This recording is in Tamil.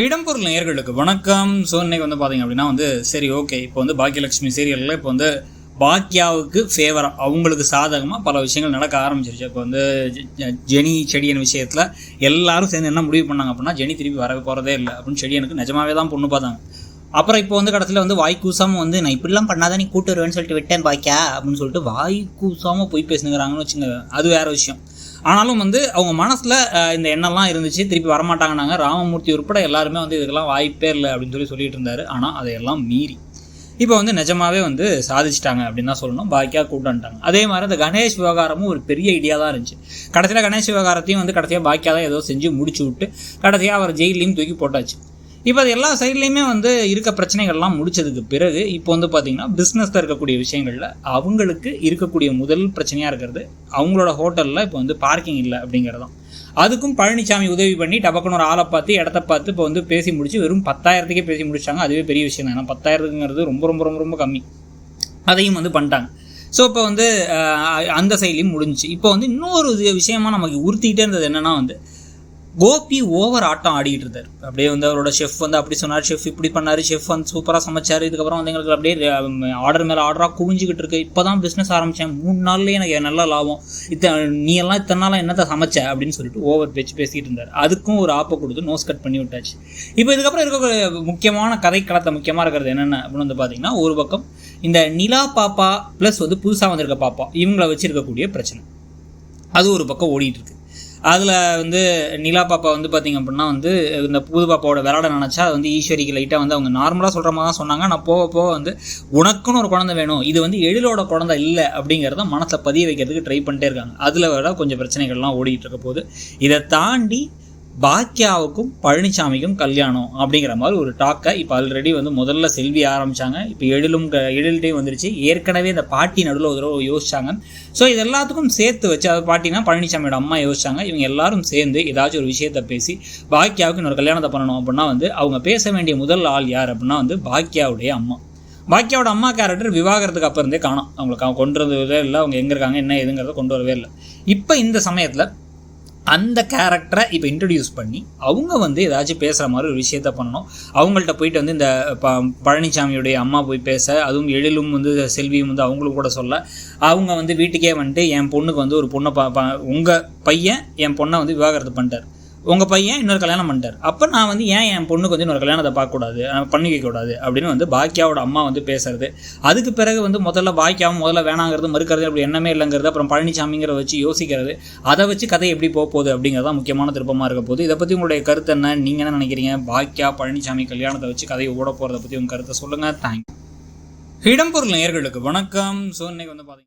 இடம்பொருள் நேயர்களுக்கு வணக்கம். ஸோ இன்னைக்கு பார்த்தீங்க அப்படின்னா சரி ஓகே, இப்போ பாக்கியலட்சுமி சீரியலில் இப்போ பாக்கியாவுக்கு ஃபேவராக அவங்களுக்கு சாதகமாக பல விஷயங்கள் நடக்க ஆரம்பிச்சிருச்சு. இப்போ ஜெனி செடியன் விஷயத்தில் எல்லாரும் சேர்ந்து என்ன முடிவு பண்ணாங்க அப்படின்னா, ஜெனி திருப்பி வர போகிறதே இல்லை அப்படின்னு செடியனுக்கு நிஜமாவே தான் பொண்ணு பார்த்தாங்க. அப்புறம் இப்போ கடைசியில் வாய்க்கூசாமல் நான் இப்படிலாம் பண்ணாதான் நீ கூட்டு வருவேன்னு சொல்லிட்டு விட்டேன் பாக்கியா அப்படின்னு சொல்லிட்டு வாய்க்கூசாமல் போய் பேசுனுங்கிறாங்கன்னு வச்சுங்க. அது வேறு விஷயம். ஆனாலும் அவங்க மனசில் இந்த எண்ணெல்லாம் இருந்துச்சு, திருப்பி வரமாட்டாங்கன்னாங்க. ராமமூர்த்தி உட்பட எல்லாருமே இதுக்கெல்லாம் வாய்ப்பே இல்லை அப்படின்னு சொல்லிட்டு இருந்தார். ஆனால் அதையெல்லாம் மீறி இப்போ நிஜமாவே சாதிச்சிட்டாங்க அப்படின்னு தான் சொல்லணும். பாக்கியா கூப்பிட்டுட்டாங்க. அதே மாதிரி இந்த கணேஷ் விவகாரமும் ஒரு பெரிய ஐடியா தான் இருந்துச்சு. கடைசியில் கணேஷ் விவகாரத்தையும் கடைசியாக பாக்கியா தான் ஏதோ செஞ்சு முடிச்சு விட்டு கடைசியாக அவர் ஜெயிலையும் தூக்கி போட்டாச்சு. இப்போ அது எல்லா சைட்லேயுமே இருக்க பிரச்சனைகள்லாம் முடிச்சதுக்கு பிறகு இப்போ பார்த்தீங்கன்னா பிஸ்னஸில் இருக்கக்கூடிய விஷயங்களில் அவங்களுக்கு இருக்கக்கூடிய முதல் பிரச்சனையாக இருக்கிறது அவங்களோட ஹோட்டலில் இப்போ பார்க்கிங் இல்லை அப்படிங்கிறது தான். அதுக்கும் பழனிசாமி உதவி பண்ணி டபக்குன்னு ஒரு ஆளை பார்த்து இடத்த பார்த்து இப்போ பேசி முடிச்சு வெறும் 10,000க்கே பேசி முடிச்சாங்க. அதுவே பெரிய விஷயம் தான். ஏன்னா 10,000ங்கிறது ரொம்ப ரொம்ப ரொம்ப ரொம்ப கம்மி. அதையும் பண்ணிட்டாங்க. ஸோ இப்போ அந்த சைட்லேயும் முடிஞ்சிச்சு. இப்போ இன்னொரு விஷயமா நமக்கு உறுத்திக்கிட்டே இருந்தது என்னென்னா கோபி ஓவர் ஆட்டம் ஆடிக்கிட்டு இருந்தார். அப்படியே அவரோட ஷெஃப் அப்படி சொன்னார், ஷெஃப் இப்படி பண்ணார், ஷெஃப் சூப்பராக சமைச்சார். இதுக்கப்புறம் எங்களுக்கு அப்படியே ஆர்டர் மேலே ஆர்டராக குவிஞ்சிக்கிட்டு இருக்கு. இப்போ தான் பிஸ்னஸ் ஆரம்பித்தேன், 3 நாள்லேயே எனக்கு நல்ல லாபம், நீ எல்லாம் இத்தனை நாளாக என்னத்தை சமைச்ச அப்படின்னு சொல்லிட்டு ஓவர் பேசிக்கிட்டு இருந்தார். அதுக்கும் ஒரு ஆப்பை கொடுத்து நோஸ் கட் பண்ணி விட்டாச்சு. இப்போ இதுக்கப்புறம் இருக்க முக்கியமான கதைக்களத்தை முக்கியமாக இருக்கிறது என்னென்ன அப்படின்னு பார்த்தீங்கன்னா, ஒரு பக்கம் இந்த நிலா பாப்பா ப்ளஸ் புதுசாக வந்திருக்க பாப்பா இவங்களை வச்சுருக்கக்கூடிய பிரச்சனை அது ஒரு பக்கம் ஓடிட்டு இருக்கு. அதில் நிலா பாப்பா பார்த்திங்க அப்படின்னா இந்த புது பாப்பாவோட விளையாட நினச்சா ஈஸ்வரிக்கு லைட்டாக அவங்க நார்மலாக சொல்கிற மாதிரி தான் சொன்னாங்க. நான் போக போக உனக்குன்னு ஒரு குழந்தை வேணும், இது எழிலோட குழந்தை இல்லை அப்படிங்கிறத மனசை பதிய வைக்கிறதுக்கு ட்ரை பண்ணிட்டே இருக்காங்க. அதில் விட கொஞ்சம் பிரச்சனைகள்லாம் ஓடிட்டு இருக்க போது. இதை தாண்டி பாக்கியாவுக்கும் பழனிசாமிக்கும் கல்யாணம் அப்படிங்கிற மாதிரி ஒரு டாக்கை இப்போ ஆல்ரெடி முதல்ல செல்வி ஆரம்பித்தாங்க. இப்போ எழில்கிட்டையும் வந்துருச்சு. ஏற்கனவே இந்த பாட்டி நடுவில் ஒரு தடவை யோசிச்சாங்க. ஸோ இது எல்லாத்துக்கும் சேர்த்து வச்சு, அது பாட்டினா பழனிசாமியோட அம்மா யோசிச்சாங்க. இவங்க எல்லாரும் சேர்ந்து ஏதாச்சும் ஒரு விஷயத்தை பேசி பாக்கியாவுக்கு இன்னொரு கல்யாணத்தை பண்ணணும் அப்படின்னா அவங்க பேச வேண்டிய முதல் ஆள் யார் அப்படின்னா பாக்கியாவுடைய அம்மா. பாக்கியாவோட அம்மா கேரக்டர் விவாகரத்துக்கு அப்புறம் இருந்தே காணும். அவங்களுக்கு கொண்டு வரவே இல்லை. அவங்க எங்கே இருக்காங்க என்ன ஏதுங்கிறத கொண்டு வரவே இல்லை. இப்போ இந்த சமயத்தில் அந்த கேரக்டரை இப்போ இன்ட்ரடியூஸ் பண்ணி அவங்க ஏதாச்சும் பேசுகிற மாதிரி ஒரு விஷயத்த பண்ணணும். அவங்கள்ட்ட போயிட்டு இந்த பழனிசாமியுடைய அம்மா போய் பேச, அதுவும் எழிலும் செல்வியும் அவங்களும் கூட சொல்ல, அவங்க வீட்டுக்கே என் பொண்ணுக்கு ஒரு பொண்ணை உங்கள் பையன் என் பொண்ணை விவாகரத்து பண்ணிட்டார், உங்கள் பையன் இன்னொரு கல்யாணம் பண்ணிட்டார், அப்போ நான் ஏன் என் பொண்ணுக்கு இன்னொரு கல்யாணத்தை பார்க்கக்கூடாது, பண்ணி வைக்கக்கூடாது அப்படின்னு பாக்கியாவோட அம்மா பேசுறது. அதுக்கு பிறகு முதல்ல பாக்கியாவும் முதல்ல வேணாங்கிறது மறுக்கிறது, அப்படி எண்ணமே இல்லைங்கிறது, அப்புறம் பழனிசாமிங்கிற வச்சு யோசிக்கிறது. அதை வச்சு கதை எப்படி போகுது அப்படிங்கிறது தான் முக்கியமான திருப்பமாக இருக்க போகுது. இதை பற்றி உங்களுடைய கருத்து என்ன, நீங்கள் என்ன நினைக்கிறீங்க? பாக்கியா பழனிசாமி கல்யாணத்தை வச்சு கதையை ஓட போகிறத பற்றி உங்கள் கருத்தை சொல்லுங்கள். தேங்க்யூ. இடம்பொருள் நேயர்களுக்கு வணக்கம். ஸோ இன்னைக்கு பார்த்தீங்கன்னா